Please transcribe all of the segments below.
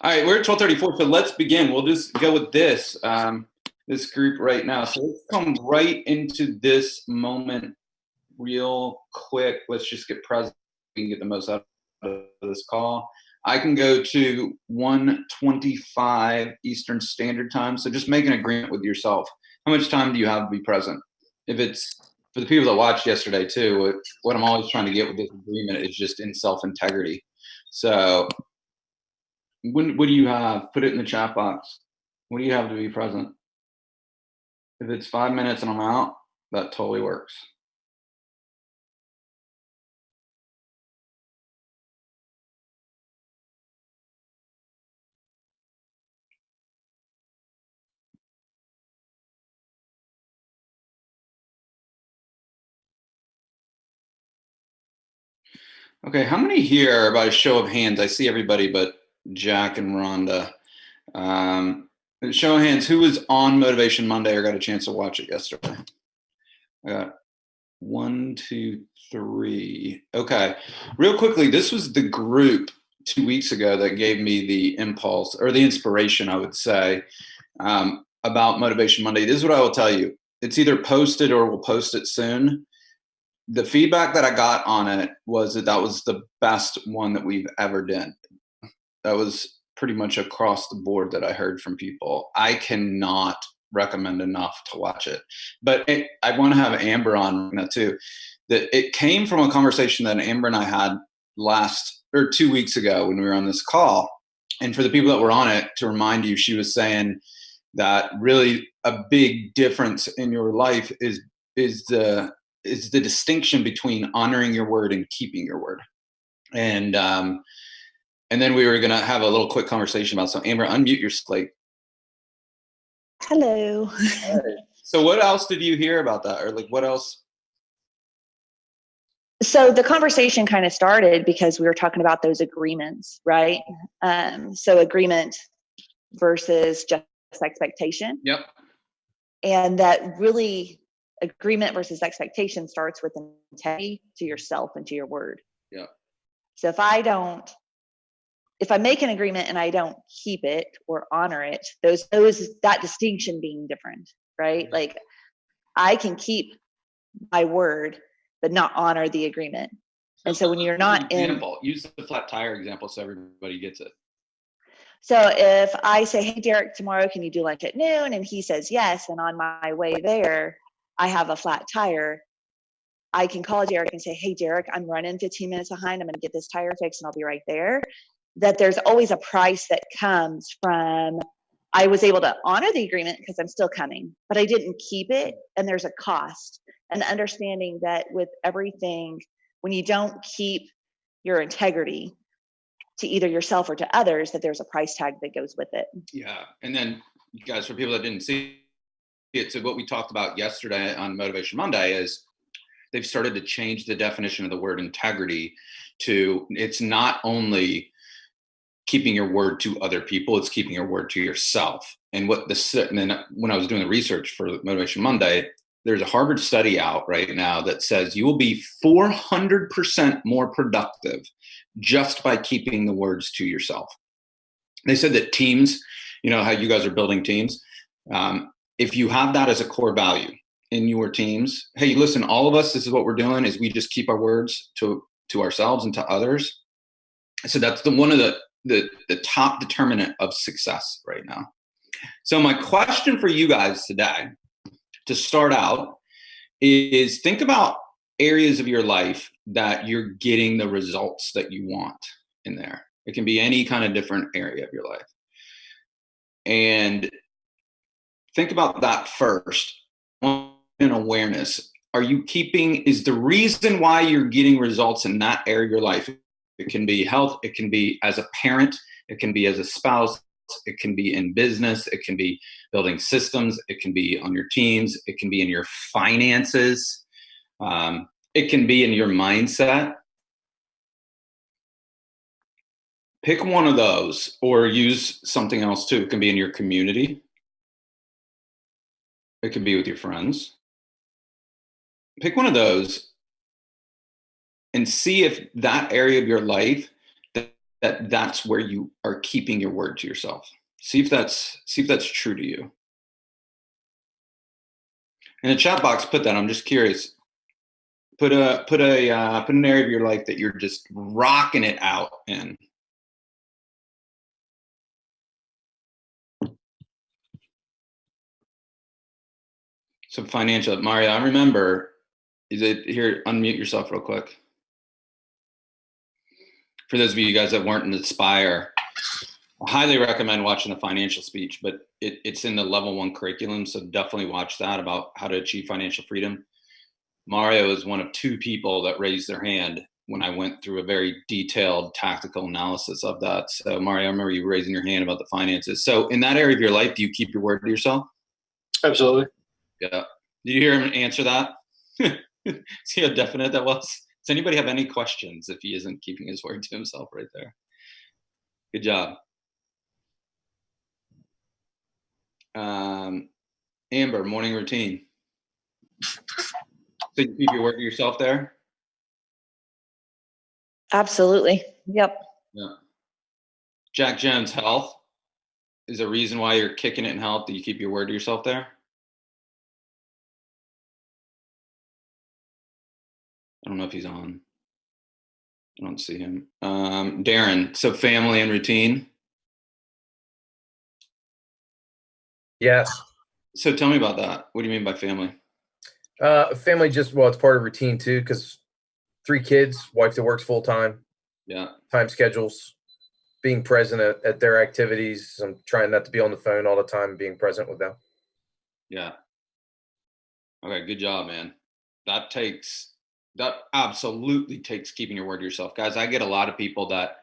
All right, we're at 12:34, so let's begin. We'll just go with this this group right now. So let's come right into this moment real quick. Let's just get present. We can get the most out of this call. I can go to 1:25 Eastern Standard Time. So just make an agreement with yourself. How much time do you have to be present? If it's for the people that watched yesterday too, what I'm always trying to get with this agreement is just in self-integrity. So what do you have? Put it in the chat box. What do you have to be present? If it's 5 minutes and I'm out, that totally works. Okay, how many here, by a show of hands? I see everybody but Jack and Rhonda. Show of hands, who was on Motivation Monday or got a chance to watch it yesterday? I got 1, 2, 3. Okay, real quickly, this was the group 2 weeks ago that gave me the impulse or the inspiration, I would say, about Motivation Monday. This is what I will tell you. It's either posted or we'll post it soon. The feedback that I got on it was that was the best one that we've ever done. That was pretty much across the board that I heard from people. I cannot recommend enough to watch it. But I want to have Amber on now too. That it came from a conversation that Amber and I had 2 weeks ago when we were on this call. And for the people that were on it, to remind you, she was saying that really a big difference in your life is the distinction between honoring your word and keeping your word. And then we were going to have a little quick conversation about, so Amber, unmute your slate. Hello. So what else did you hear about that? Or like what else? So the conversation kind of started because we were talking about those agreements, right? So agreement versus just expectation. Yep. And that really agreement versus expectation starts with integrity to yourself and to your word. Yeah. So if I make an agreement and I don't keep it or honor it, that distinction being different, right? Yeah. Like I can keep my word, but not honor the agreement. And so when you're not use the flat tire example so everybody gets it. So if I say, hey, Deryck, tomorrow, can you do lunch at noon? And he says yes. And on my way there, I have a flat tire. I can call Deryck and say, hey, Deryck, I'm running 15 minutes behind. I'm going to get this tire fixed and I'll be right there. That there's always a price that comes from, I was able to honor the agreement because I'm still coming, but I didn't keep it. And there's a cost. And understanding that with everything, when you don't keep your integrity to either yourself or to others, that there's a price tag that goes with it. Yeah. And then you guys, for people that didn't see it, so what we talked about yesterday on Motivation Monday is they've started to change the definition of the word integrity to, it's not only keeping your word to other people, it's keeping your word to yourself. And then when I was doing the research for Motivation Monday, there's a Harvard study out right now that says you will be 400% more productive just by keeping the words to yourself. They said that teams, you know how you guys are building teams, if you have that as a core value in your teams, hey, listen, all of us, this is what we're doing, is we just keep our words to ourselves and to others. So that's one of the top determinant of success right now. So my question for you guys today, to start out, is think about areas of your life that you're getting the results that you want in there. It can be any kind of different area of your life. And think about that first. In awareness, is the reason why you're getting results in that area of your life? It can be health, it can be as a parent, it can be as a spouse, it can be in business, it can be building systems, it can be on your teams, it can be in your finances, it can be in your mindset. Pick one of those, or use something else too. It can be in your community. It can be with your friends. Pick one of those and see if that area of your life that's where you are keeping your word to yourself. See if that's true to you. In the chat box, put that. I'm just curious. Put an area of your life that you're just rocking it out in. So financial, Mario, I remember, is it here, unmute yourself real quick. For those of you guys that weren't in Inspire, I highly recommend watching the financial speech, but it's in the level 1 curriculum. So definitely watch that about how to achieve financial freedom. Mario is one of 2 people that raised their hand when I went through a very detailed tactical analysis of that. So Mario, I remember you raising your hand about the finances. So in that area of your life, do you keep your word to yourself? Absolutely. Yeah. Did you hear him answer that? See how definite that was? Does anybody have any questions if he isn't keeping his word to himself right there? Good job. Amber, morning routine. So you keep your word to yourself there? Absolutely. Yep. Yeah. Jack Jones, health. Is there a reason why you're kicking it in health? Do you keep your word to yourself there? I don't know if he's on. I don't see him. Darren, so family and routine. Yes. So tell me about that. What do you mean by family? Family just, well, it's part of routine too, because 3 kids, wife that works full time. Yeah. Time schedules, being present at their activities. I'm trying not to be on the phone all the time, being present with them. Yeah. Okay, good job, man. That absolutely takes keeping your word to yourself. Guys, I get a lot of people that,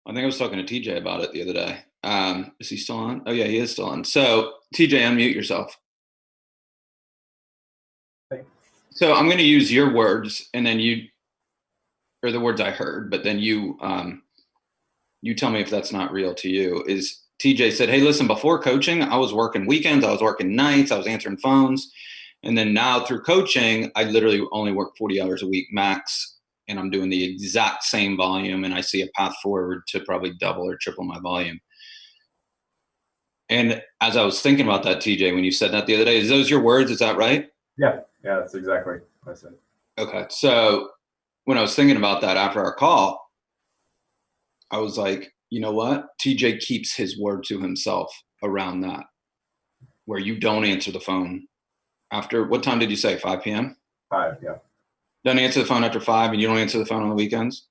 I think I was talking to TJ about it the other day. Is he still on? Oh yeah, he is still on. So TJ, unmute yourself. So I'm going to use your words, and then or the words I heard, but then you tell me if that's not real to you. Is TJ said, hey, listen, before coaching, I was working weekends, I was working nights, I was answering phones. And then now through coaching, I literally only work 40 hours a week max, and I'm doing the exact same volume, and I see a path forward to probably double or triple my volume. And as I was thinking about that, TJ, when you said that the other day, is those your words? Is that right? Yeah, that's exactly what I said. Okay. So when I was thinking about that after our call, I was like, you know what? TJ keeps his word to himself around that, where you don't answer the phone after, what time did you say? 5 p.m.? 5, yeah. Don't answer the phone after 5, and you don't answer the phone on the weekends?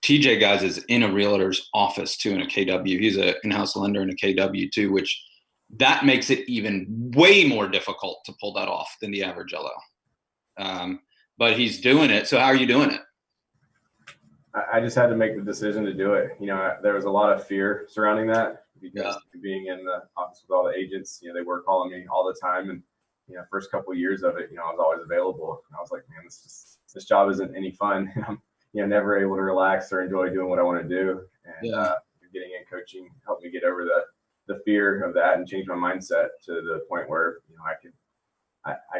TJ, guys, is in a realtor's office too, in a KW. He's an in-house lender in a KW too, which that makes it even way more difficult to pull that off than the average LO. But he's doing it. So how are you doing it? I just had to make the decision to do it. There was a lot of fear surrounding that because being in the office with all the agents, they were calling me all the time. And, first couple of years of it, I was always available. And I was like, man, this job isn't any fun. I'm, never able to relax or enjoy doing what I want to do. And getting in coaching helped me get over the fear of that and change my mindset to the point where, I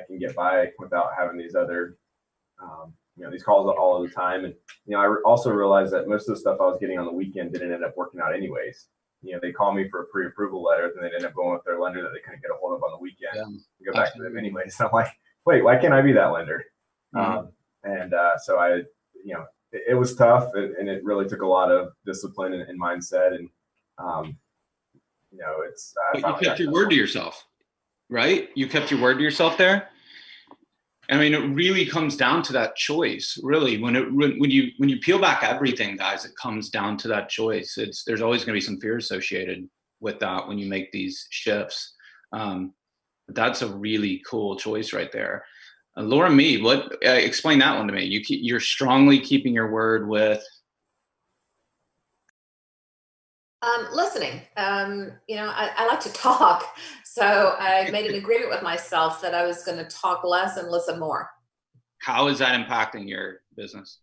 can get by without having these other, these calls all of the time. And, I also realized that most of the stuff I was getting on the weekend didn't end up working out anyways. They call me for a pre-approval letter, then they'd end up going with their lender that they couldn't get a hold of on the weekend. And go back to them anyways. So I'm like, wait, why can't I be that lender? So I, it was tough, and it really took a lot of discipline and mindset. And, But you kept your word to yourself, right? You kept your word to yourself there. I mean, it really comes down to that choice. Really, when you peel back everything, guys, it comes down to that choice. There's always going to be some fear associated with that when you make these shifts. That's a really cool choice right there. Laura Mead, explain that one to me. You're strongly keeping your word with. Listening. I like to talk. So I made an agreement with myself that I was going to talk less and listen more. How is that impacting your business?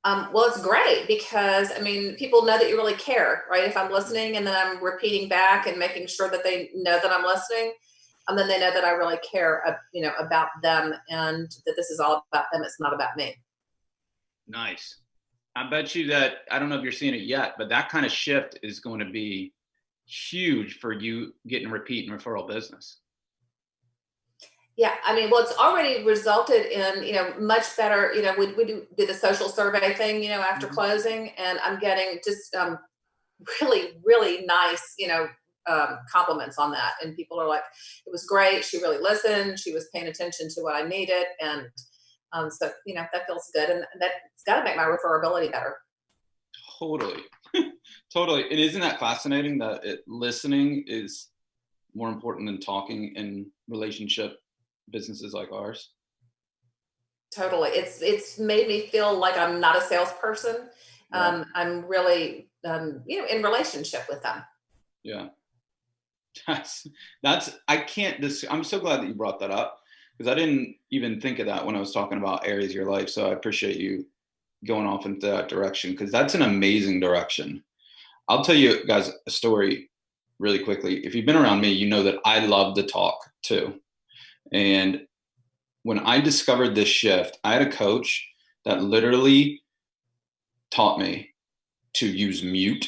Well, it's great because, people know that you really care, right? If I'm listening and then I'm repeating back and making sure that they know that I'm listening, and then they know that I really care, about them and that this is all about them. It's not about me. Nice. I bet you that, I don't know if you're seeing it yet, but that kind of shift is going to be huge for you getting repeat and referral business. Yeah, I mean, well, it's already resulted in, much better, we do the social survey thing, after closing, and I'm getting just really, really nice, compliments on that. And people are like, it was great. She really listened. She was paying attention to what I needed. And so, that feels good. And that's got to make my referability better. Totally. Totally. And isn't that fascinating that listening is more important than talking in relationship businesses like ours? Totally. It's made me feel like I'm not a salesperson. Right. I'm really, in relationship with them. Yeah. I'm so glad that you brought that up, because I didn't even think of that when I was talking about areas of your life. So I appreciate you going off into that direction, because that's an amazing direction. I'll tell you guys a story really quickly. If you've been around me, you know that I love to talk too. And when I discovered this shift, I had a coach that literally taught me to use mute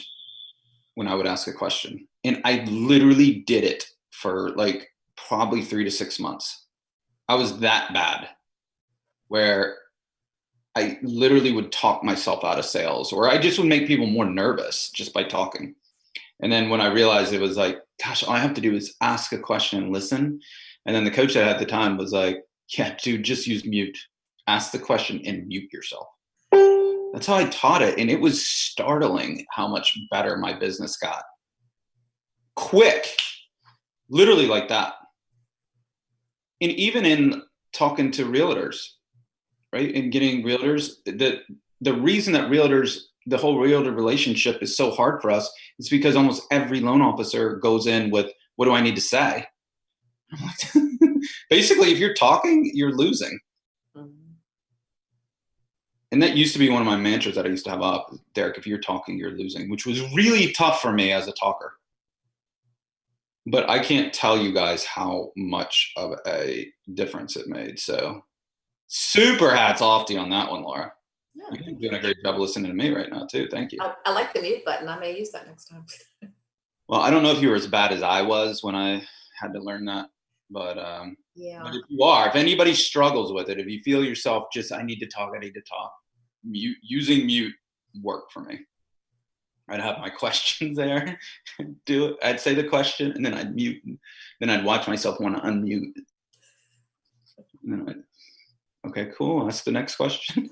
when I would ask a question. And I literally did it for like probably 3 to 6 months. I was that bad, where I literally would talk myself out of sales, or I just would make people more nervous just by talking. And then when I realized, it was like, gosh, all I have to do is ask a question and listen. And then the coach I had at the time was like, yeah, dude, just use mute. Ask the question and mute yourself. That's how I taught it. And it was startling how much better my business got. Quick, literally like that. And even in talking to realtors, right? And getting realtors, the reason that the whole realtor relationship is so hard for us is because almost every loan officer goes in with, what do I need to say? Basically, if you're talking, you're losing. And that used to be one of my mantras that I used to have up, Deryck, if you're talking, you're losing, which was really tough for me as a talker. But I can't tell you guys how much of a difference it made. So super hats off to you on that one, Laura. Yeah, You're doing a great job listening to me right now too. Thank you. I like the mute button. I may use that next time. Well, I don't know if you were as bad as I was when I had to learn that, but Yeah. but if you are, if anybody struggles with it, if you feel yourself just, I need to talk, using mute worked for me. I'd have my questions there, do it. I'd say the question, and then I'd mute, and then I'd watch myself want to unmute. And then okay, cool. That's the next question.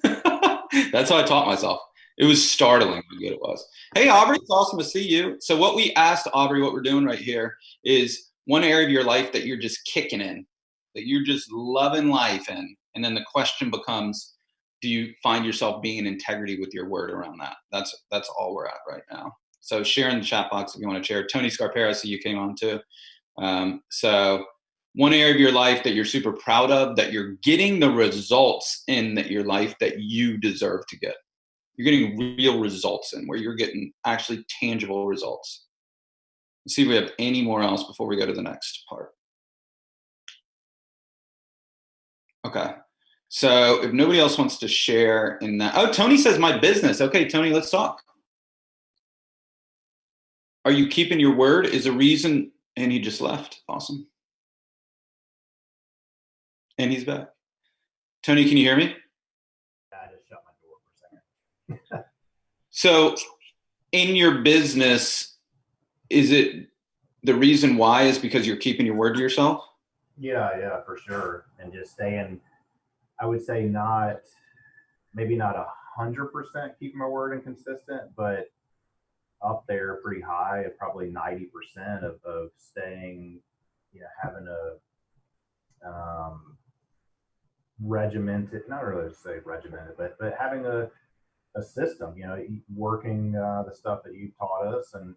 That's how I taught myself. It was startling how good it was. Hey, Aubrey, it's awesome to see you. So what we asked Aubrey, what we're doing right here, is one area of your life that you're just kicking in, that you're just loving life in. And then the question becomes, do you find yourself being in integrity with your word around that? That's all we're at right now. So share in the chat box if you want to share. Tony Scarpera, I see you came on too. So one area of your life that you're super proud of, that you're getting the results in your life that you deserve to get. You're getting real results in, where you're getting actually tangible results. Let's see if we have any more else before we go to the next part. Okay. So if nobody else wants to share in that. Oh, Tony says my business. Okay, Tony, let's talk. Are you keeping your word is a reason, and he just left. Awesome. And he's back. Tony, can you hear me? I just shut my door for a second. So in your business, is it the reason why is because you're keeping your word to yourself? Yeah, for sure. And just staying, I would say maybe not 100% keeping my word and consistent, but up there pretty high at probably 90% of staying, having a regimented, not really to say regimented, but having a system, working the stuff that you've taught us and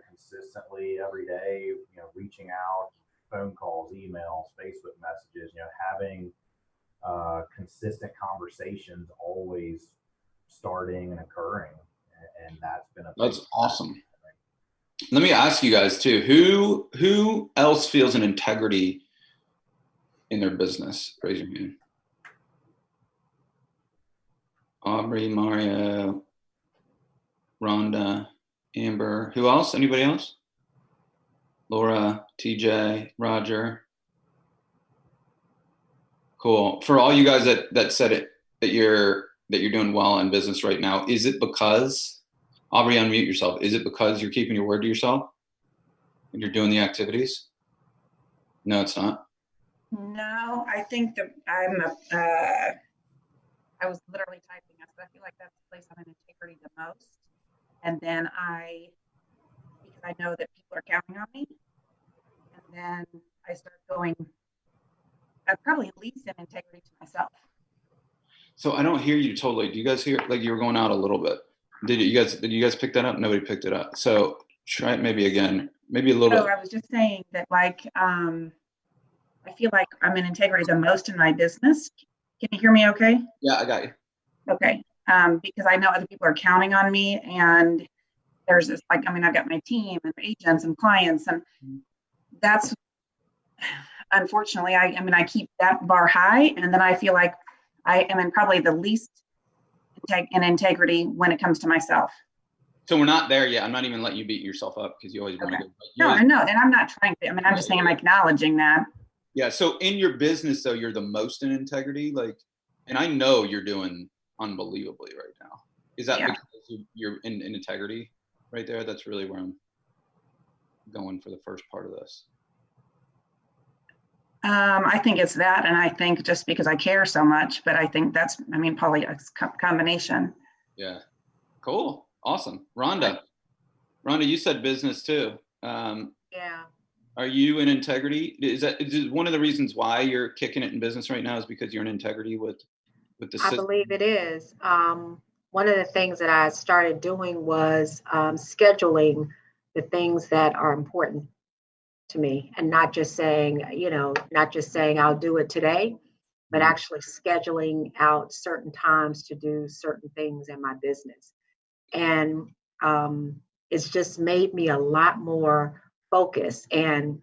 consistently every day, reaching out, phone calls, emails, Facebook messages, having consistent conversations always starting and occurring. And that's awesome. Let me ask you guys too, who else feels an integrity in their business? Raise your hand. Aubrey, Mario, Rhonda, Amber. Who else? Anybody else? Laura, TJ, Roger. Cool. For all you guys that said it, that you're doing well in business right now, is it because, Aubrey, unmute yourself. Is it because you're keeping your word to yourself and you're doing the activities? No, it's not. No, I think that I was literally typing. I said, I feel like that's the place I'm in integrity the most. And then because I know that people are counting on me. And then I start going, probably at least in integrity to myself. So I don't hear you totally. Do you guys hear, like you were going out a little bit? Did you guys pick that up? Nobody picked it up. So try it maybe again, maybe a little bit. I was just saying that, like, I feel like I'm in integrity the most in my business. Can you hear me okay? Yeah, I got you. Okay. Because I know other people are counting on me, and there's this, like, I mean, I've got my team and agents and clients, and that's, unfortunately, I keep that bar high, and then I feel like I am in probably the least in integrity when it comes to myself. So we're not there yet. I'm not even letting you beat yourself up because you always want to go. No, I know, and I'm not trying to. I mean, I'm just saying I'm acknowledging that. Yeah. So in your business, though, you're the most in integrity. Like, and I know you're doing unbelievably right now. Is that because you're in integrity right there? That's really where I'm going for the first part of this. I think it's that, and I think just because I care so much, but I think that's, I mean, probably a combination. Yeah. Cool. Awesome. Rhonda, you said business too. Yeah. Are you in integrity? Is one of the reasons why you're kicking it in business right now is because you're in integrity with the system? I believe it is. One of the things that I started doing was scheduling the things that are important to me, and not just saying I'll do it today, but actually scheduling out certain times to do certain things in my business. And it's just made me a lot more focused. And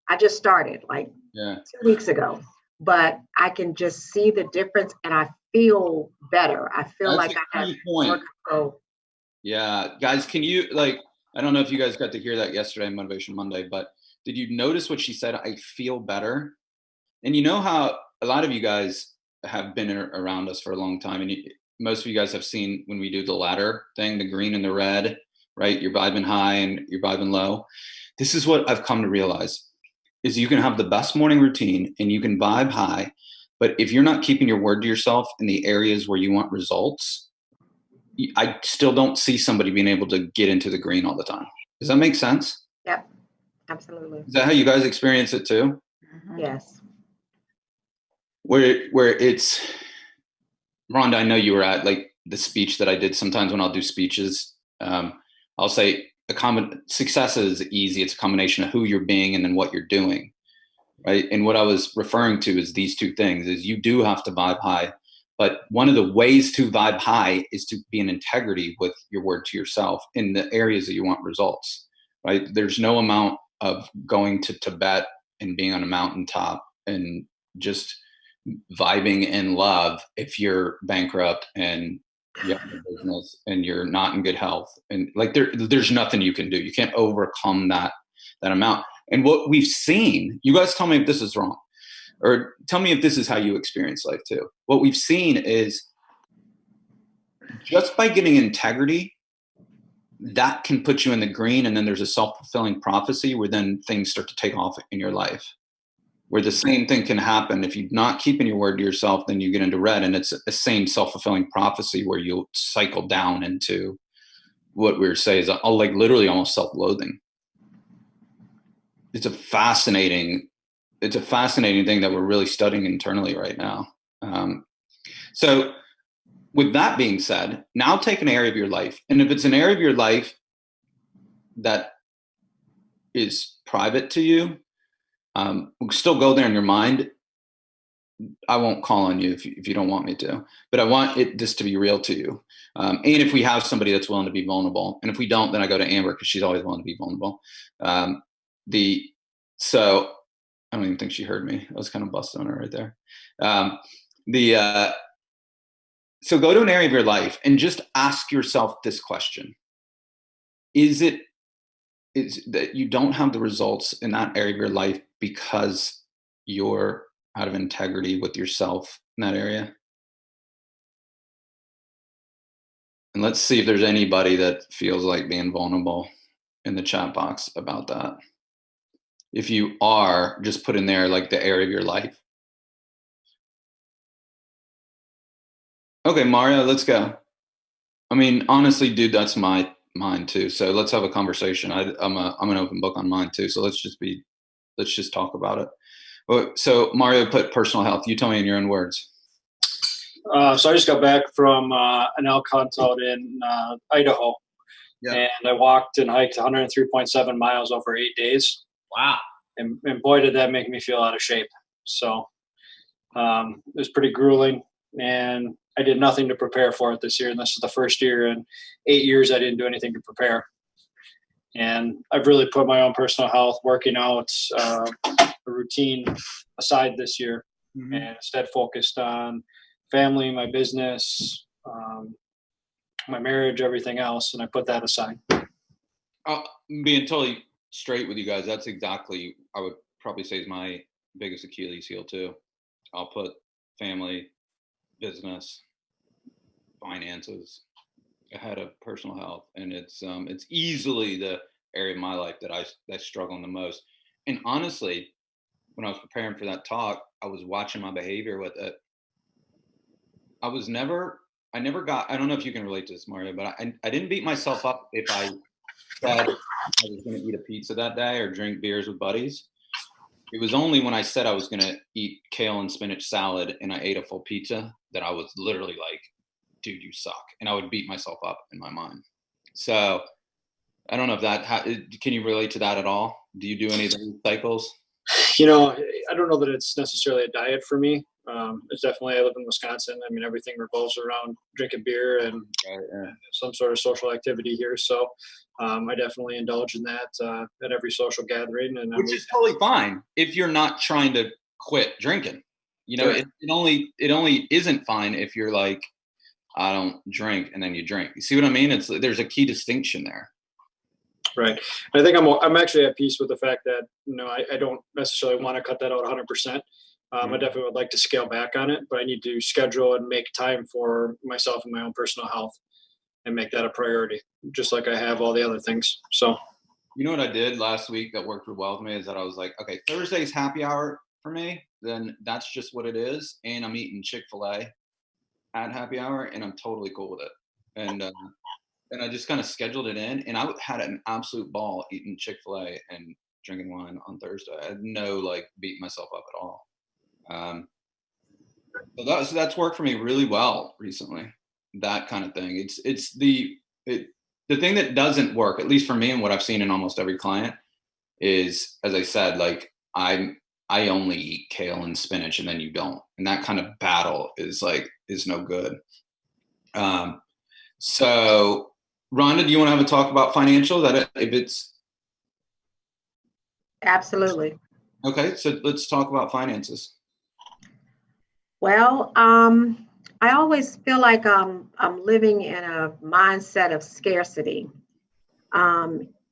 I just started like 2 weeks ago, but I can just see the difference, and I feel better. I feel like I have more control. Yeah, guys, can you, like, I don't know if you guys got to hear that yesterday on Motivation Monday, but did you notice what she said? I feel better. And you know how a lot of you guys have been around us for a long time, and most of you guys have seen when we do the ladder thing, the green and the red, right? You're vibing high and you're vibing low. This is what I've come to realize, is you can have the best morning routine and you can vibe high, but if you're not keeping your word to yourself in the areas where you want results, I still don't see somebody being able to get into the green all the time. Does that make sense? Yep, absolutely. Is that how you guys experience it too? Yes. Where it's, Rhonda, I know you were at like the speech that I did. Sometimes when I'll do speeches, I'll say success is easy. It's a combination of who you're being and then what you're doing, right? And what I was referring to is these two things: is you do have to vibe high, but one of the ways to vibe high is to be in integrity with your word to yourself in the areas that you want results, right? There's no amount of going to Tibet and being on a mountaintop and just vibing in love if you're bankrupt and you have a business and you're not in good health, and like there's nothing you can do. You can't overcome that amount. And what we've seen, you guys tell me if this is wrong, or tell me if this is how you experience life too. What we've seen is just by getting integrity, that can put you in the green, and then there's a self-fulfilling prophecy where then things start to take off in your life. Where the same thing can happen if you're not keeping your word to yourself, then you get into red, and it's a same self-fulfilling prophecy where you'll cycle down into what we were saying is like literally almost self-loathing. It's a fascinating thing that we're really studying internally right now. So with that being said, now take an area of your life, and if it's an area of your life that is private to you, still go there in your mind. I won't call on you if you don't want me to, but I want this to be real to you. And if we have somebody that's willing to be vulnerable, and if we don't, then I go to Amber because she's always willing to be vulnerable. So I don't even think she heard me. I was kind of busting on her right there. So go to an area of your life and just ask yourself this question. Is that you don't have the results in that area of your life because you're out of integrity with yourself in that area? And let's see if there's anybody that feels like being vulnerable in the chat box about that. If you are, just put in there like the area of your life. Okay, Mario, let's go. I mean, honestly, dude, that's mine too. So let's have a conversation. I'm an open book on mine too. So let's just talk about it. So Mario put personal health. You tell me in your own words. So I just got back from an elk hunt out in Idaho. Yeah. And I walked and hiked 103.7 miles over 8 days. Wow. And boy, did that make me feel out of shape. So it was pretty grueling. And I did nothing to prepare for it this year. And this is the first year in 8 years I didn't do anything to prepare. And I've really put my own personal health, working out, a routine aside this year. Mm-hmm. And instead focused on family, my business, my marriage, everything else. And I put that aside. Being totally straight with you guys, that's exactly, I would probably say, is my biggest Achilles heel too. I'll put family, business, finances ahead of personal health, and it's easily the area of my life that I struggle the most. And honestly, when I was preparing for that talk, I was watching my behavior with it. I never got, I don't know if you can relate to this, Mario, but I didn't beat myself up if I said I was going to eat a pizza that day or drink beers with buddies. It was only when I said I was going to eat kale and spinach salad and I ate a full pizza that I was literally like, dude, you suck. And I would beat myself up in my mind. So I don't know if can you relate to that at all? Do you do any of those cycles? You know, I don't know that it's necessarily a diet for me. It's definitely, I live in Wisconsin. I mean, everything revolves around drinking beer and some sort of social activity here. So I definitely indulge in that at every social gathering. And which is totally fine if you're not trying to quit drinking. You know, right. it only isn't fine if you're like, I don't drink, and then you drink. You see what I mean? There's a key distinction there. Right. I think I'm actually at peace with the fact that, you know, I don't necessarily want to cut that out 100%. I definitely would like to scale back on it, but I need to schedule and make time for myself and my own personal health and make that a priority, just like I have all the other things. So, you know what I did last week that worked well with me is that I was like, okay, Thursday's happy hour for me. Then that's just what it is. And I'm eating Chick-fil-A at happy hour, and I'm totally cool with it. And I just kind of scheduled it in, and I had an absolute ball eating Chick-fil-A and drinking wine on Thursday. I had no beat myself up at all. So that's worked for me really well recently. That kind of thing. It's the thing that doesn't work, at least for me and what I've seen in almost every client, is, as I said, I only eat kale and spinach, and then you don't, and that kind of battle is no good. So Rhonda, do you want to have a talk about financial? If it's absolutely. Okay, so let's talk about finances. Well, I always feel like I'm living in a mindset of scarcity,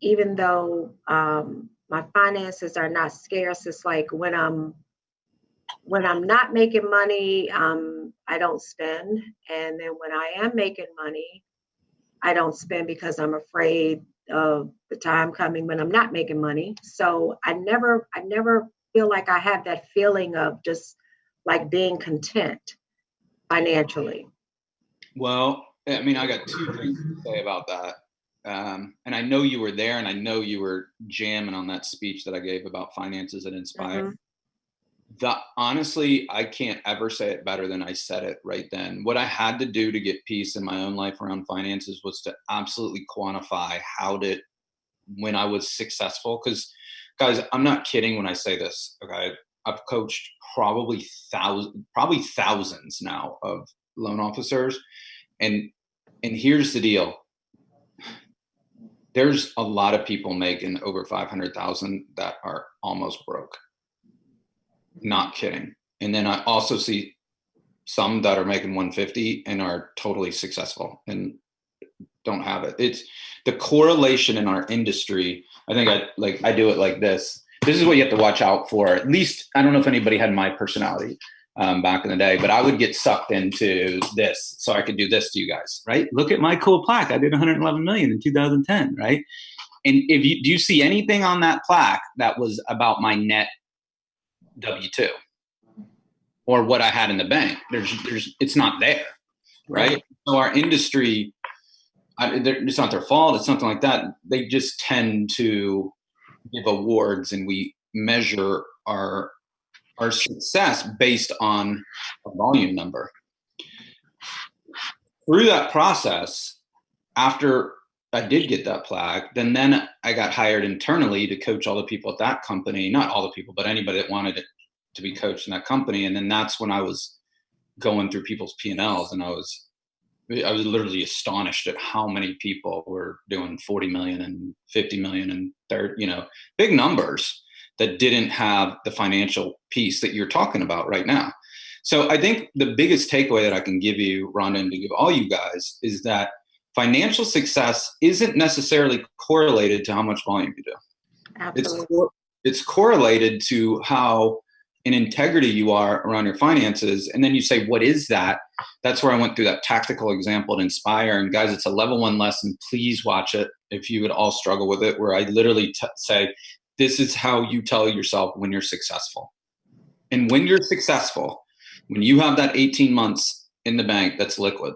even though my finances are not scarce. It's like when I'm not making money, I don't spend, and then when I am making money, I don't spend because I'm afraid of the time coming when I'm not making money. So I never feel like I have that feeling of just like being content financially. Well, I mean, I got two things to say about that. And I know you were there, and I know you were jamming on that speech that I gave about finances at Inspire. Mm-hmm. Honestly, I can't ever say it better than I said it right then. What I had to do to get peace in my own life around finances was to absolutely quantify when I was successful. Because, guys, I'm not kidding when I say this. Okay, I've coached probably thousands now of loan officers, and here's the deal. There's a lot of people making over 500,000 that are almost broke. Not kidding. And then I also see some that are making 150 and are totally successful and don't have it. It's the correlation in our industry. I think I do it like this. This is what you have to watch out for. At least, I don't know if anybody had my personality back in the day, but I would get sucked into this so I could do this to you guys, right? Look at my cool plaque. I did 111 million in 2010, right? And do you see anything on that plaque that was about my net W-2 or what I had in the bank? It's not there, right? So our industry, it's not their fault. It's something like that. They just tend to give awards, and we measure our success based on a volume number. Through that process, after I did get that plaque, then I got hired internally to coach all the people at that company. Not all the people, but anybody that wanted it to be coached in that company. And then that's when I was going through people's P&Ls, and I was literally astonished at how many people were doing 40 million and 50 million and 30, big numbers that didn't have the financial piece that you're talking about right now. So I think the biggest takeaway that I can give you, Rhonda, and to give all you guys, is that financial success isn't necessarily correlated to how much volume you do. Absolutely. It's correlated to how in integrity you are around your finances. And then you say, what is that? That's where I went through that tactical example to Inspire. And guys, it's a level 1 lesson. Please watch it if you would all struggle with it, where I literally say, this is how you tell yourself when you're successful. And when you're successful, when you have that 18 months in the bank that's liquid,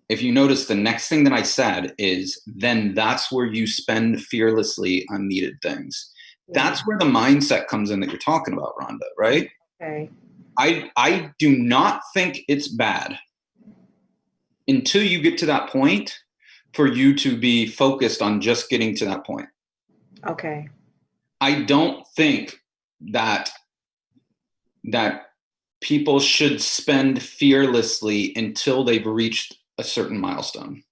if you notice, the next thing that I said is, then that's where you spend fearlessly on needed things. That's where the mindset comes in that you're talking about, Rhonda, right? Okay. I do not think it's bad until you get to that point for you to be focused on just getting to that point. Okay. I don't think that people should spend fearlessly until they've reached a certain milestone.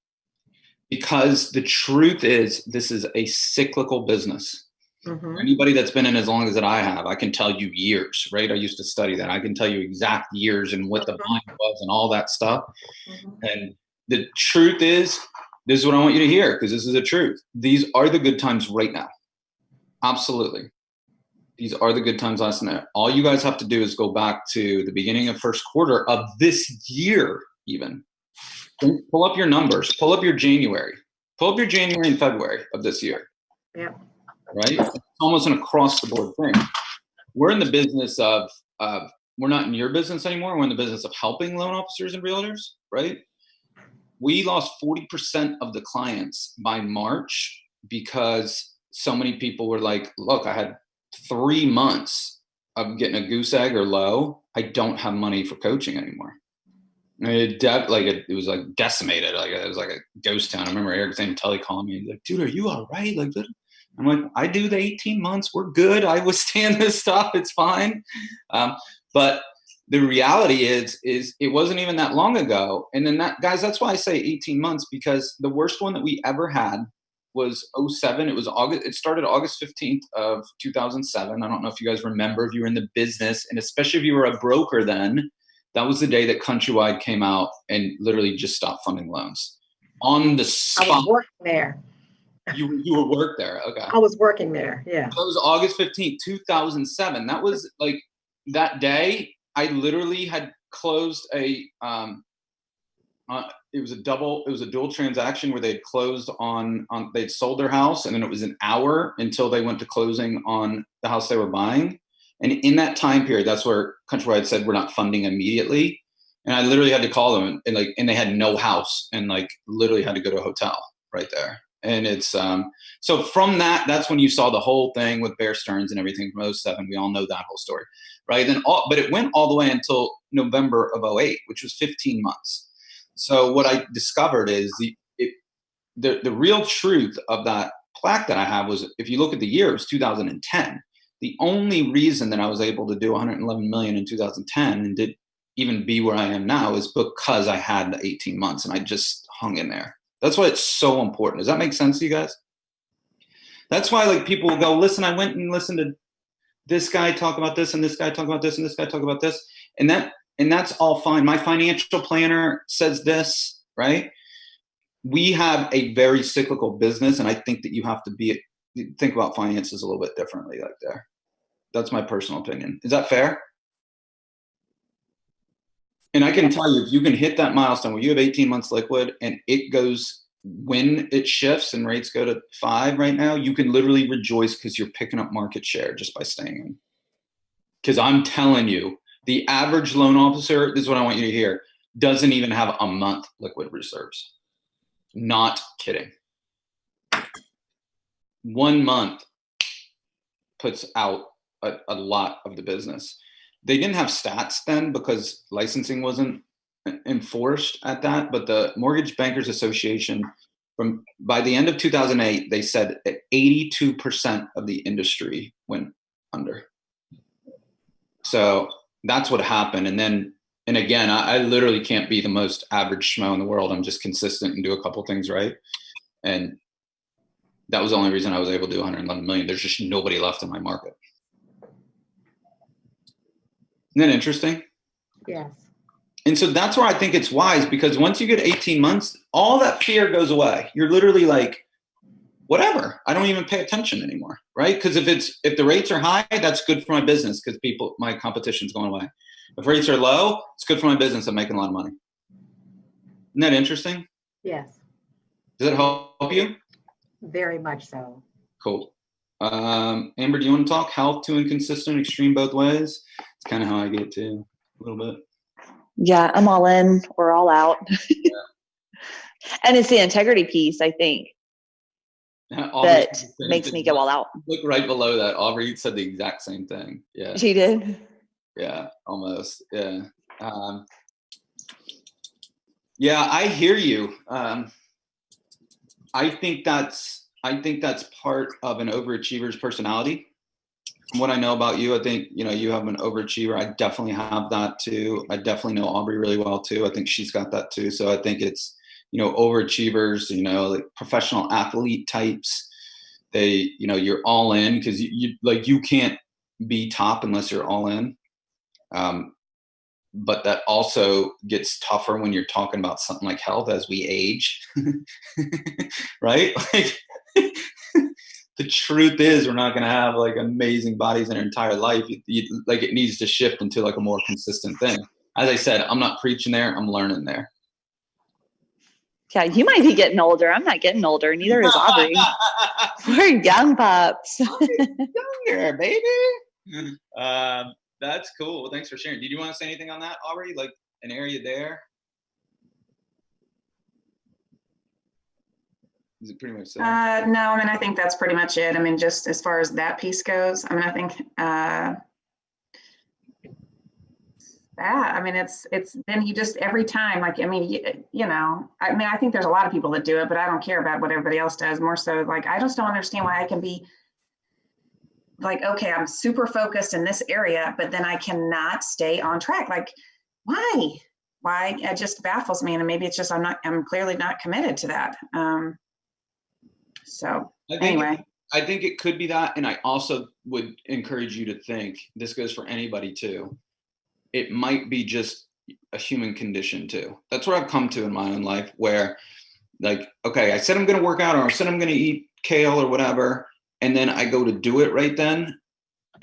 Because the truth is, this is a cyclical business. Mm-hmm. Anybody that's been in as long as that I have, I can tell you years, right? I used to study that. I can tell you exact years and what the volume was and all that stuff. Mm-hmm. And the truth is, this is what I want you to hear, because this is the truth. These are the good times right now. Absolutely. These are the good times last night. All you guys have to do is go back to the beginning of first quarter of this year even. Pull up your numbers. Pull up your January. Pull up your January and February of this year. Yeah. Right? It's almost an across-the-board thing. We're in the business of we're not in your business anymore. We're in the business of helping loan officers and realtors, right? We lost 40% of the clients by March because so many people were like, look, I had 3 months of getting a goose egg or low. I don't have money for coaching anymore. It was like decimated. Like it was like a ghost town. I remember Eric Zane Tully calling me. He's like, dude, are you all right? Like, I'm like, I do the 18 months. We're good. I withstand this stuff. It's fine. But the reality is it wasn't even that long ago. And then that's why I say 18 months, because the worst one that we ever had was 07. It was August. It started August 15th of 2007. I don't know if you guys remember, if you were in the business, and especially if you were a broker then, that was the day that Countrywide came out and literally just stopped funding loans on the spot. I was working there. You were work there. Okay. I was working there. Yeah. So it was August 15th, 2007. That was like that day. I literally had closed it was a dual transaction where they had closed they'd sold their house, and then it was an hour until they went to closing on the house they were buying. And in that time period, that's where Countrywide said, we're not funding immediately. And I literally had to call them and they had no house, and like literally had to go to a hotel right there. And it's, so from that's when you saw the whole thing with Bear Stearns and everything from 07. We all know that whole story, right? But it went all the way until November of 08, which was 15 months. So what I discovered is the real truth of that plaque that I have was, if you look at the year, it was 2010. The only reason that I was able to do 111 million in 2010 and did even be where I am now is because I had the 18 months and I just hung in there. That's why it's so important. Does that make sense to you guys? That's why like people will go, listen, I went and listened to this guy talk about this and this guy talk about this and this guy talk about this. And that and that's all fine. My financial planner says this, right? We have a very cyclical business, and I think that you have to think about finances a little bit differently like there. That's my personal opinion. Is that fair? And I can tell you, if you can hit that milestone where you have 18 months liquid and it goes, when it shifts and rates go to 5 right now, you can literally rejoice because you're picking up market share just by staying in. Because I'm telling you, the average loan officer, this is what I want you to hear, doesn't even have a month liquid reserves. Not kidding. 1 month puts out a lot of the business. They didn't have stats then because licensing wasn't enforced at that, but the Mortgage Bankers Association, by the end of 2008, they said that 82% of the industry went under. So that's what happened. And again, I literally can't be the most average schmo in the world. I'm just consistent and do a couple things right. And that was the only reason I was able to do 111 million. There's just nobody left in my market. Isn't that interesting? Yes. And so that's where I think it's wise, because once you get 18 months, all that fear goes away. You're literally like, whatever, I don't even pay attention anymore, right? Because if the rates are high, that's good for my business because my competition's going away. If rates are low, it's good for my business. I'm making a lot of money. Isn't that interesting? Yes. Does that help you? Very much so. Cool. Amber, do you want to talk health to inconsistent, extreme both ways? It's kind of how I get to a little bit. Yeah, I'm all in or all out. Yeah. And it's the integrity piece, I think, that makes me go all out. Look right below that. Aubrey said the exact same thing. Yeah. She did? Yeah, almost. Yeah. Yeah, I hear you. I think that's part of an overachiever's personality. From what I know about you, I think, you have an overachiever. I definitely have that too. I definitely know Aubrey really well too. I think she's got that too. So I think it's, overachievers, like professional athlete types. They, you're all in because you can't be top unless you're all in. But that also gets tougher when you're talking about something like health as we age, right? Like, the truth is we're not going to have like amazing bodies in our entire life. It needs to shift into like a more consistent thing. As I said, I'm not preaching there. I'm learning there. Yeah, you might be getting older. I'm not getting older. Neither is Aubrey. We're young pups. Younger, baby. That's cool. Well, thanks for sharing. Did you want to say anything on that, Aubrey? Like an area there? Is it pretty much so? No, I mean, I think that's pretty much it. I mean, just as far as that piece goes, I mean, I think it's then you just every time, like, I mean, I think there's a lot of people that do it, but I don't care about what everybody else does. More so, like, I just don't understand why I can be like, okay, I'm super focused in this area, but then I cannot stay on track. Like, why? It just baffles me. And maybe it's just, I'm clearly not committed to that. So anyway. I think it could be that. And I also would encourage you to think, this goes for anybody too. It might be just a human condition too. That's what I've come to in my own life where, like, okay, I said I'm going to work out, or I said I'm going to eat kale or whatever. And then I go to do it right then.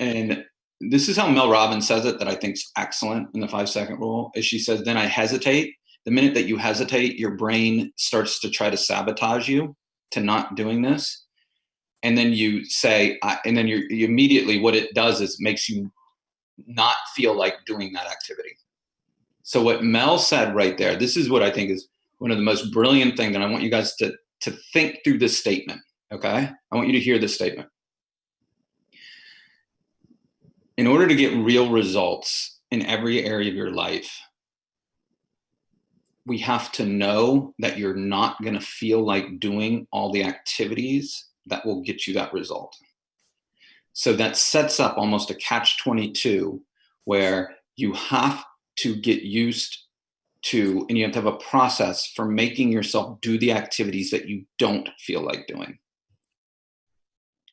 And this is how Mel Robbins says it, that I think is excellent in the 5-second rule, is she says, then I hesitate. The minute that you hesitate, your brain starts to try to sabotage you to not doing this. And then you say, and then you immediately, what it does is makes you not feel like doing that activity. So what Mel said right there, this is what I think is one of the most brilliant things. And I want you guys to think through this statement. Okay. I want you to hear this statement. In order to get real results in every area of your life, we have to know that you're not going to feel like doing all the activities that will get you that result. So that sets up almost a catch-22 where you have to get used to, and you have to have a process for making yourself do the activities that you don't feel like doing.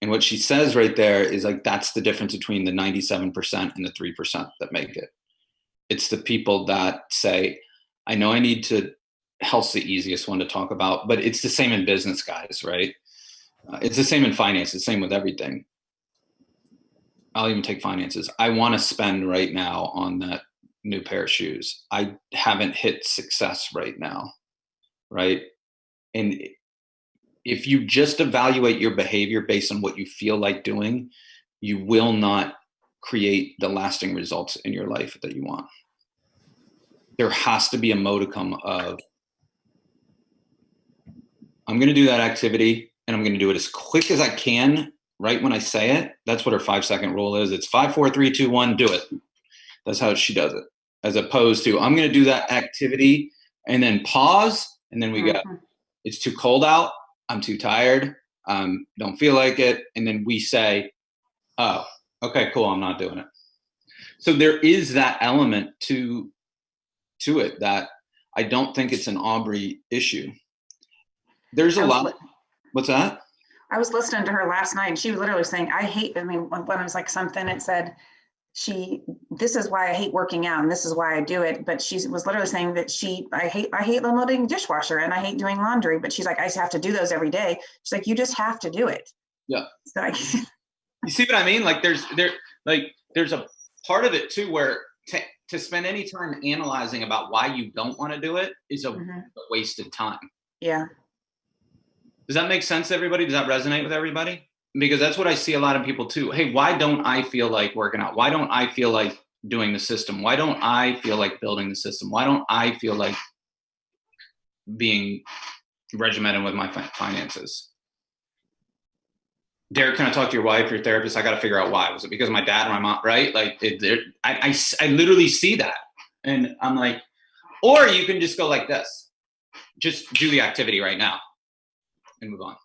And what she says right there is like, that's the difference between the 97% and the 3% that make it. It's the people that say, I know I need to, health's the easiest one to talk about, but it's the same in business, guys, right? It's the same in finance, the same with everything. I'll even take finances. I want to spend right now on that new pair of shoes. I haven't hit success right now, right? And if you just evaluate your behavior based on what you feel like doing, you will not create the lasting results in your life that you want. There has to be a modicum of, I'm going to do that activity and I'm going to do it as quick as I can right when I say it. That's what her 5-second rule is. It's 5, 4, 3, 2, 1, do it. That's how she does it. As opposed to, I'm going to do that activity and then pause. And then we go, it's too cold out. I'm too tired. Don't feel like it. And then we say, oh, okay, cool. I'm not doing it. So there is that element to it that I don't think it's an Aubrey issue. There's a lot. What's that? I was listening to her last night and she was literally saying, when it was like something, it said, this is why I hate working out and this is why I do it. But she was literally saying that I hate unloading dishwasher and I hate doing laundry, but she's like, I just have to do those every day. She's like, you just have to do it. Yeah. So you see what I mean? Like there's a part of it too, where to spend any time analyzing about why you don't want to do it is a wasted time. Yeah. Does that make sense to everybody? Does that resonate with everybody? Because that's what I see a lot of people too. Hey, why don't I feel like working out? Why don't I feel like doing the system? Why don't I feel like building the system? Why don't I feel like being regimented with my finances? Deryck, can I talk to your wife, your therapist? I got to figure out why. Was it because of my dad or my mom? Right? Like I literally see that. And I'm like, or you can just go like this. Just do the activity right now and move on.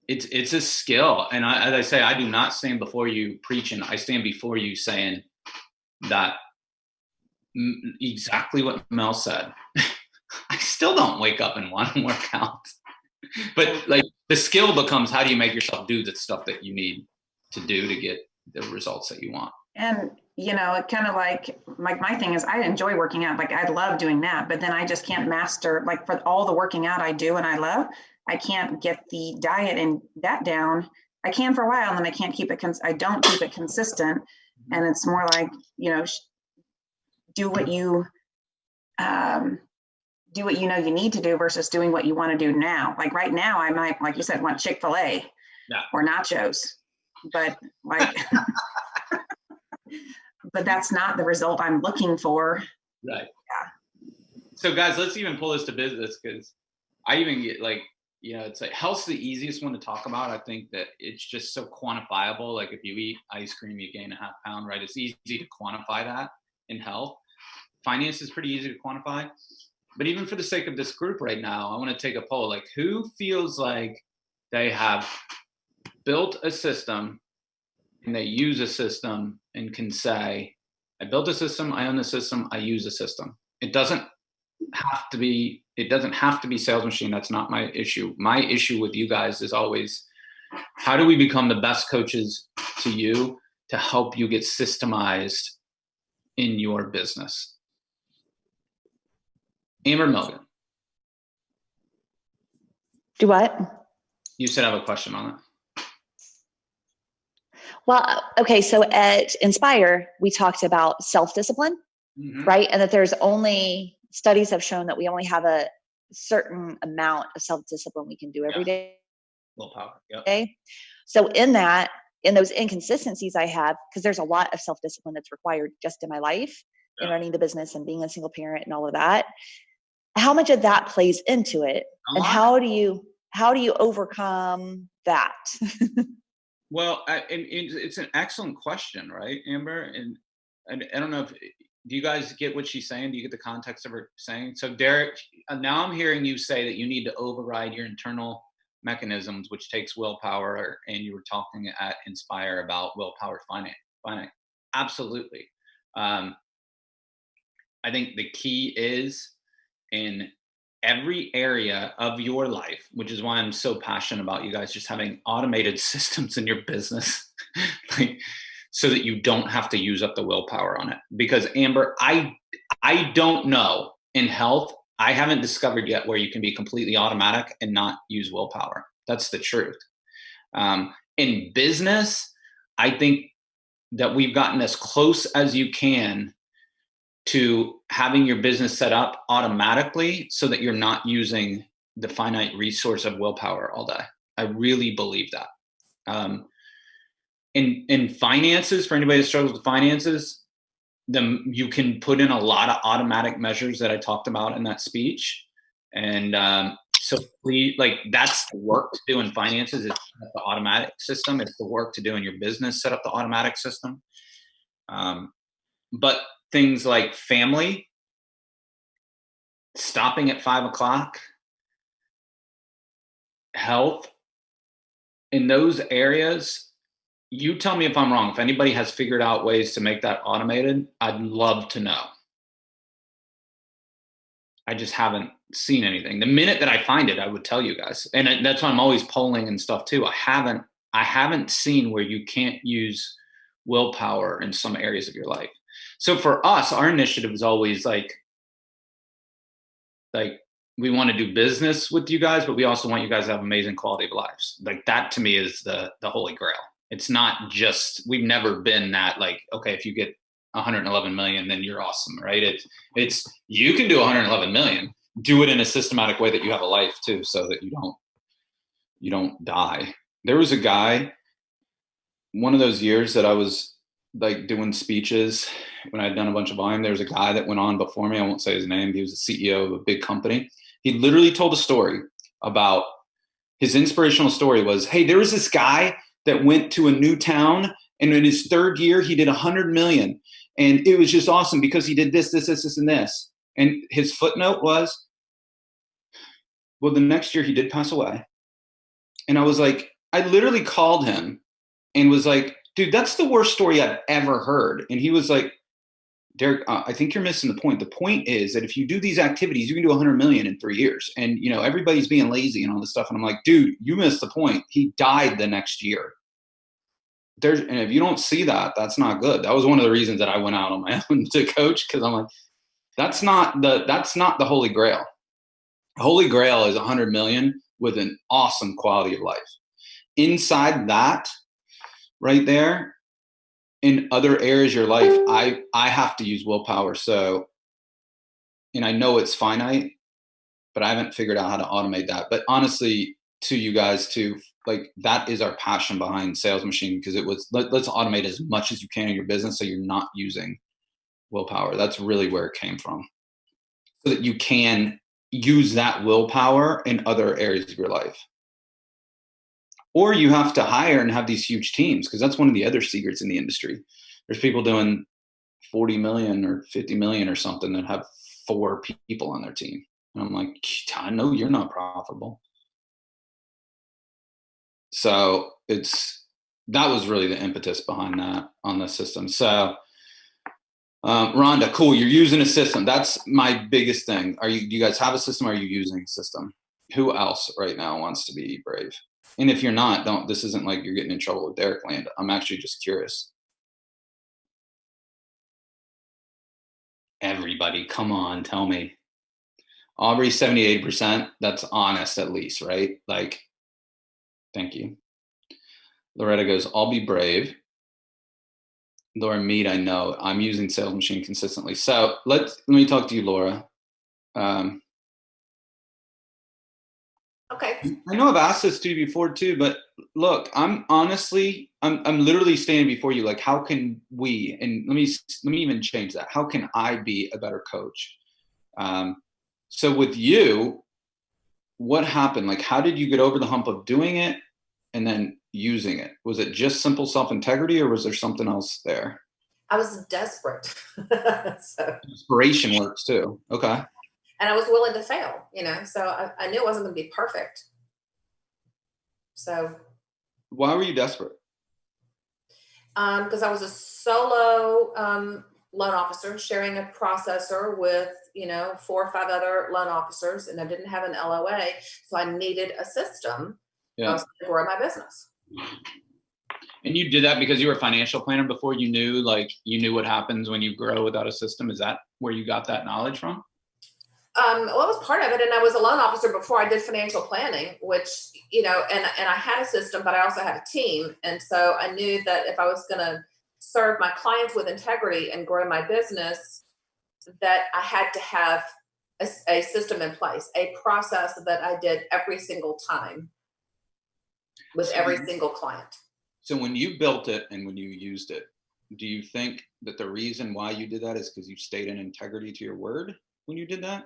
It's a skill. And as I say, I do not stand before you preaching. I stand before you saying that exactly what Mel said. I still don't wake up and want to work out. But like the skill becomes, how do you make yourself do the stuff that you need to do to get the results that you want? And, it kind of like my thing is I enjoy working out. Like I love doing that, but then I just can't master, like for all the working out I do and I love, I can't get the diet and that down. I can for a while and then I can't keep it. I don't keep it consistent. And it's more like, do what you you need to do versus doing what you want to do now. Like right now, I might, like you said, want Chick-fil-A or nachos, but like, but that's not the result I'm looking for. Right. Yeah. So guys, let's even pull this to business, because I even get like, it's like health's the easiest one to talk about. I think that it's just so quantifiable. Like if you eat ice cream, you gain a half pound, right? It's easy to quantify that in health. Finance is pretty easy to quantify. But even for the sake of this group right now, I want to take a poll. Like, who feels like they have built a system and they use a system and can say, I built a system, I own the system, I use a system. It doesn't have to be sales machine. That's not my issue. My issue with you guys is always, how do we become the best coaches to you to help you get systemized in your business? Amber Milligan. Do what? You said I have a question on it. Well, okay. So at Inspire, we talked about self-discipline, right? And that there's only, studies have shown that we only have a certain amount of self-discipline we can do every day. Willpower. Yep. So in those inconsistencies I have, because there's a lot of self-discipline that's required just in my life, in running the business and being a single parent and all of that. How much of that plays into it, and how do you overcome that? Well, it's an excellent question, right, Amber? And I don't know if, do you guys get what she's saying? Do you get the context of her saying? So Deryck, now I'm hearing you say that you need to override your internal mechanisms, which takes willpower, and you were talking at Inspire about willpower finite. Absolutely. I think the key is in every area of your life, which is why I'm so passionate about you guys just having automated systems in your business. Like, so that you don't have to use up the willpower on it. Because Amber, I don't know in health, I haven't discovered yet where you can be completely automatic and not use willpower. That's the truth. In business, I think that we've gotten as close as you can to having your business set up automatically so that you're not using the finite resource of willpower all day. I really believe that. In finances, for anybody that struggles with finances, you can put in a lot of automatic measures that I talked about in that speech. And so please, like, that's the work to do in finances. It's the automatic system. It's the work to do in your business, set up the automatic system. But things like family, stopping at 5 o'clock, health, in those areas, you tell me if I'm wrong. If anybody has figured out ways to make that automated, I'd love to know. I just haven't seen anything. The minute that I find it, I would tell you guys. And that's why I'm always polling and stuff too. I haven't seen where you can't use willpower in some areas of your life. So for us, our initiative is always like we want to do business with you guys, but we also want you guys to have amazing quality of lives. Like, that to me is the holy grail. It's not just, we've never been that like, okay, if you get 111 million, then you're awesome, right? It's you can do 111 million, do it in a systematic way that you have a life too, so that you don't die. There was a guy, one of those years that I was like doing speeches when I'd done a bunch of volume, there was a guy that went on before me. I won't say his name. He was the CEO of a big company. He literally told a story about his inspirational story was, hey, there was this guy that went to a new town, and in his third year, he did 100 million. And it was just awesome because he did this, and this. And his footnote was, well, the next year he did pass away. And I was like, I literally called him and was like, dude, that's the worst story I've ever heard. And he was like, Deryck, I think you're missing the point. The point is that if you do these activities, you can do 100 million in 3 years. And, you know, everybody's being lazy and all this stuff. And I'm like, dude, you missed the point. He died the next year. And if you don't see that, that's not good. That was one of the reasons that I went out on my own to coach, because I'm like, that's not the holy grail. The holy grail is 100 million with an awesome quality of life. Inside that, right there, in other areas of your life, I have to use willpower. So, and I know it's finite, but I haven't figured out how to automate that. But honestly, to you guys too, like, that is our passion behind Sales Machine, because it was, let's automate as much as you can in your business so you're not using willpower. That's really where it came from, so that you can use that willpower in other areas of your life. Or you have to hire and have these huge teams, because that's one of the other secrets in the industry. There's people doing 40 million or 50 million or something that have 4 people on their team. And I'm like, I know you're not profitable. So that was really the impetus behind that on the system. So Rhonda, cool, you're using a system. That's my biggest thing. Do you guys have a system? Or are you using a system? Who else right now wants to be brave? And if you're not, this isn't like you're getting in trouble with Deryck land. I'm actually just curious. Everybody, come on, tell me. Aubrey, 78%. That's honest, at least, right? Like, thank you. Loretta goes, I'll be brave. Laura Mead, I know. I'm using Sales Machine consistently. So let me talk to you, Laura. Okay. I know I've asked this to you before too, but look, I'm literally standing before you like, how can we, and let me even change that. How can I be a better coach? So with you, what happened? Like, how did you get over the hump of doing it and then using it? Was it just simple self-integrity, or was there something else there? I was desperate. So. Inspiration works too. Okay. And I was willing to fail, so I knew it wasn't going to be perfect. So. Why were you desperate? Because I was a solo loan officer sharing a processor with, 4 or 5 other loan officers, and I didn't have an LOA. So I needed a system to grow my business. And you did that because you were a financial planner before you knew what happens when you grow without a system. Is that where you got that knowledge from? Well, it was part of it. And I was a loan officer before I did financial planning, which, and I had a system, but I also had a team. And so I knew that if I was going to serve my clients with integrity and grow my business, that I had to have a system in place, a process that I did every single time with every single client. So when you built it and when you used it, do you think that the reason why you did that is because you stayed in integrity to your word when you did that?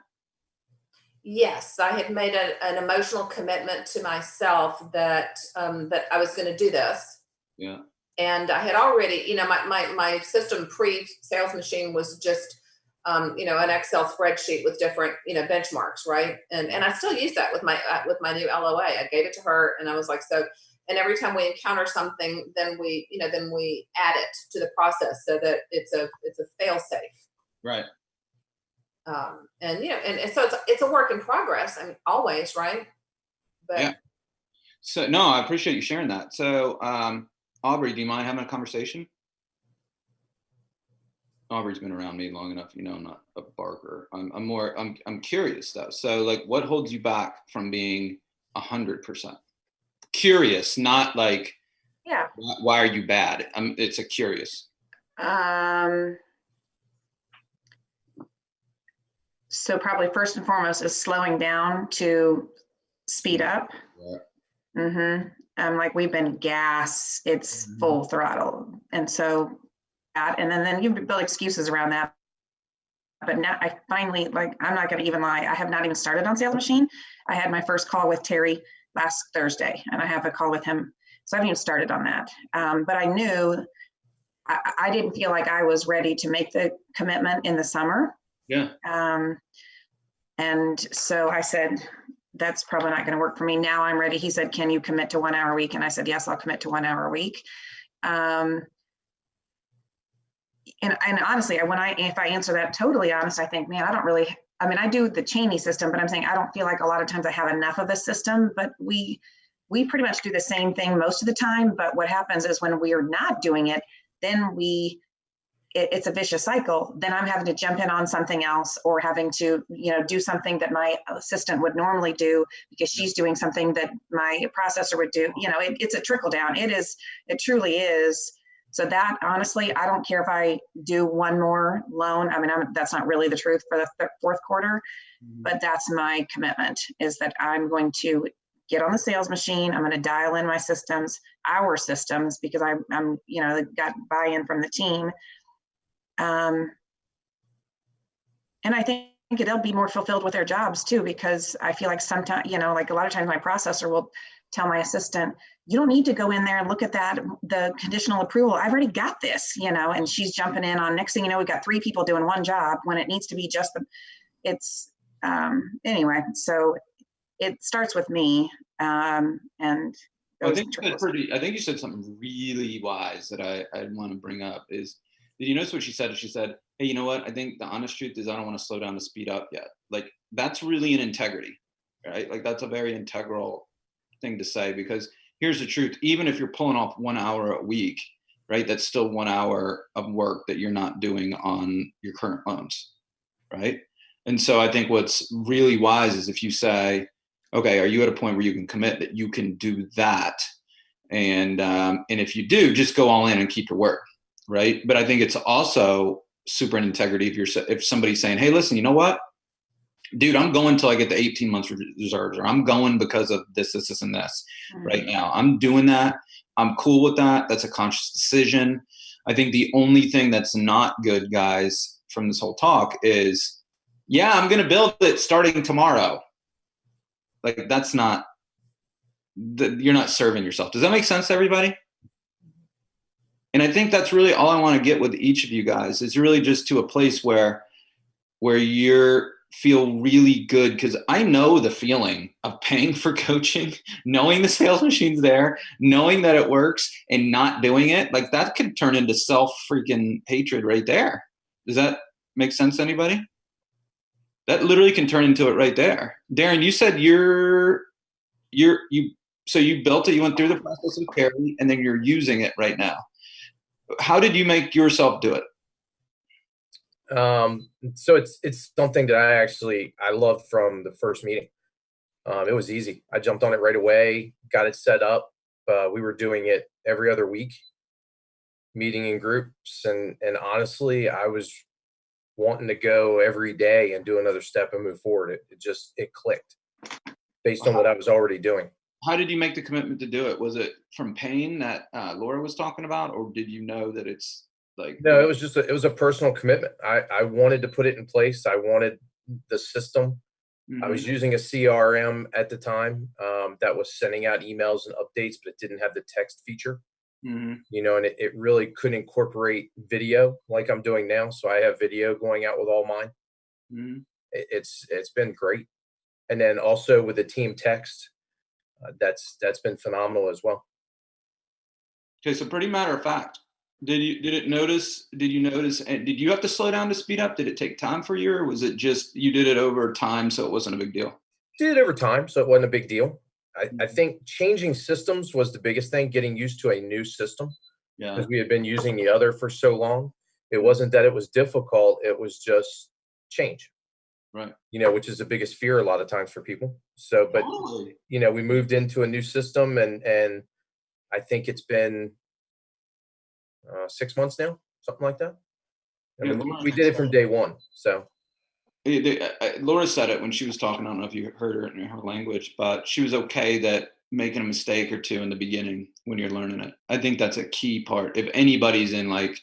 Yes, I had made an emotional commitment to myself that I was going to do this. Yeah. And I had already, my system pre-sales machine was just, an Excel spreadsheet with different, benchmarks, right? And I still use that with my new LOA. I gave it to her, and I was like, so. And every time we encounter something, then we add it to the process so that it's a fail safe. Right. And so it's a work in progress. I mean, always, right? But yeah. So no, I appreciate you sharing that. So Aubrey, do you mind having a conversation? Aubrey's been around me long enough, I'm not a barker. I'm curious though. So like, what holds you back from being 100%? Curious, not like, Yeah. Why are you bad? It's a curious. So probably first and foremost is slowing down to speed up. Yeah. Like we've been gas, it's full throttle. And so that, and then you build excuses around that. But now I finally, I'm not going to even lie, I have not even started on Sales Machine. I had my first call with Terry last Thursday, and I have a call with him. So I haven't even started on that. But I knew I didn't feel like I was ready to make the commitment in the summer. Yeah. And so I said, that's probably not going to work for me. Now I'm ready. He said, can you commit to 1 hour a week? And I said, yes, I'll commit to 1 hour a week. And honestly, if I answer that totally honest, I think, man, I do the Cheney system, but I'm saying I don't feel like a lot of times I have enough of a system, but we pretty much do the same thing most of the time. But what happens is when we are not doing it, then it's a vicious cycle. Then I'm having to jump in on something else or having to, do something that my assistant would normally do because she's doing something that my processor would do. It's a trickle down. It truly is. So that honestly, I don't care if I do one more loan. I mean, that's not really the truth for the fourth quarter, but that's my commitment is that I'm going to get on the Sales Machine. I'm going to dial in my systems, our systems, because I'm got buy-in from the team. And I think they'll be more fulfilled with their jobs too, because I feel like sometimes, like a lot of times my processor will tell my assistant, you don't need to go in there and look at the conditional approval. I've already got this, and she's jumping in on next thing you know, we've got 3 people doing one job when it needs to be just anyway, so it starts with me. And I think you said something really wise that I want to bring up is, did you notice what she said? She said, hey, you know what? I think the honest truth is I don't want to slow down to speed up yet. Like that's really an integrity, right? Like that's a very integral thing to say, because here's the truth. Even if you're pulling off 1 hour a week, right? That's still 1 hour of work that you're not doing on your current loans, right? And so I think what's really wise is if you say, okay, are you at a point where you can commit that you can do that? And if you do, just go all in and keep your word, right? But I think it's also super in integrity if somebody's saying, hey, listen, you know what? Dude, I'm going till I get the 18 months reserves, or I'm going because of this, and this right now. I'm doing that. I'm cool with that. That's a conscious decision. I think the only thing that's not good, guys, from this whole talk is, yeah, I'm going to build it starting tomorrow. Like that's not, you're not serving yourself. Does that make sense to everybody? And I think that's really all I want to get with each of you guys is really just to a place where you're feel really good, because I know the feeling of paying for coaching, knowing the Sales Machine's there, knowing that it works and not doing it. Like that could turn into self-freaking hatred right there. Does that make sense to anybody? That literally can turn into it right there. Darren, you said you so you built it, you went through the process of Carrie, and then you're using it right now. How did you make yourself do it? So it's something that I loved from the first meeting. It was easy. I jumped on it right away, got it set up. We were doing it every other week, meeting in groups, and honestly, I was wanting to go every day and do another step and move forward. It clicked based on what I was already doing. How did you make the commitment to do it? Was it from pain that Laura was talking about, or did you know that it's like? No, it was a personal commitment. I wanted to put it in place. I wanted the system. Mm-hmm. I was using a CRM at the time that was sending out emails and updates, but it didn't have the text feature. Mm-hmm. You know, and it really couldn't incorporate video like I'm doing now. So I have video going out with all mine. Mm-hmm. It's been great. And then also with the team text, that's been phenomenal as well. Okay, so pretty matter of fact, did you notice, and did you have to slow down to speed up? Did it take time for you, or was it just you did it over time so it wasn't a big deal? Did it over time, so it wasn't a big deal. I think changing systems was the biggest thing, getting used to a new system. Yeah. Because we had been using the other for so long. It wasn't that it was difficult, it was just change. Right. You know, which is the biggest fear a lot of times for people. So, but you know, we moved into a new system, and I think it's been 6 months now, something like that. Yeah, we did it from day one. So Laura said it when she was talking. I don't know if you heard her in her language, but she was okay that making a mistake or two in the beginning when you're learning it. I think that's a key part. If anybody's in like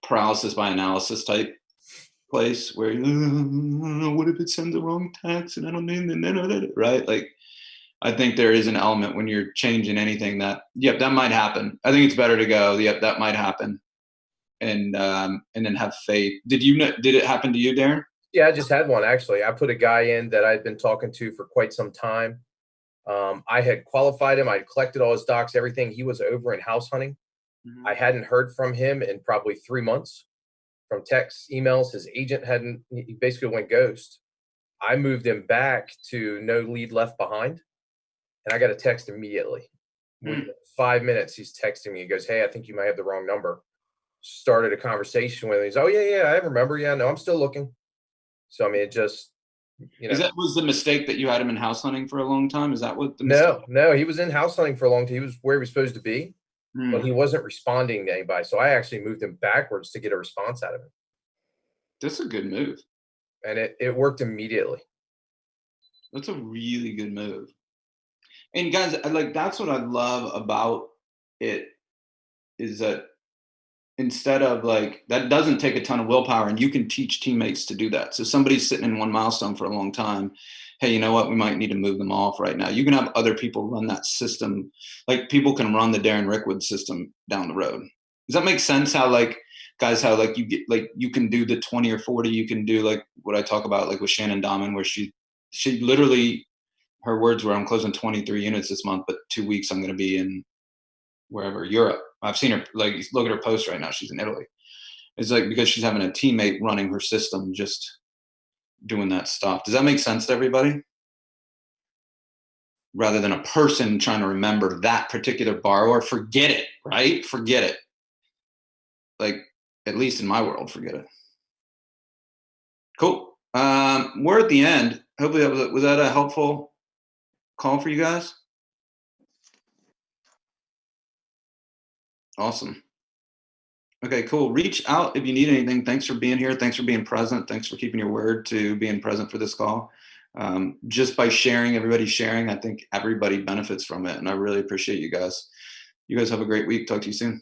paralysis by analysis type place where what if it sends the wrong text and I don't need right? Like, I think there is an element when you're changing anything that, yep, that might happen. I think it's better to go, yep, that might happen. And then have faith. Did it happen to you, Darren? Yeah, I just had one actually. I put a guy in that I'd been talking to for quite some time. I had qualified him. I had collected all his docs, everything. He was over in house hunting. Mm-hmm. I hadn't heard from him in probably 3 months, from texts, emails. His agent he basically went ghost. I moved him back to no lead left behind, and I got a text immediately. Within 5 minutes, he's texting me. He goes, "Hey, I think you might have the wrong number." Started a conversation with him. He's, "Oh yeah, I remember. Yeah, no, I'm still looking." So I mean, it just, you know. Was the mistake that you had him in house hunting for a long time? Is that what the mistake? No, he was in house hunting for a long time. He was where he was supposed to be, but he wasn't responding to anybody. So I actually moved him backwards to get a response out of him. That's a good move. And it worked immediately. That's a really good move. And guys, that's what I love about it, is that instead of that doesn't take a ton of willpower, and you can teach teammates to do that. So somebody's sitting in one milestone for a long time. Hey, you know what? We might need to move them off right now. You can have other people run that system. Like, people can run the Darren Rickwood system down the road. Does that make sense? How guys, how you get, you can do the 20 or 40, you can do what I talk about, with Shannon Dahman, where she literally, her words were, "I'm closing 23 units this month, but 2 weeks I'm going to be in wherever, Europe." I've seen her, look at her post right now. She's in Italy. It's because she's having a teammate running her system, just doing that stuff. Does that make sense to everybody? Rather than a person trying to remember that particular borrower, forget it, right? Forget it. At least in my world, forget it. Cool. We're at the end. Hopefully was that a helpful call for you guys? Awesome. Okay, cool. Reach out if you need anything. Thanks for being here. Thanks for being present. Thanks for keeping your word to being present for this call. Just by everybody sharing, I think everybody benefits from it. And I really appreciate you guys. You guys have a great week. Talk to you soon.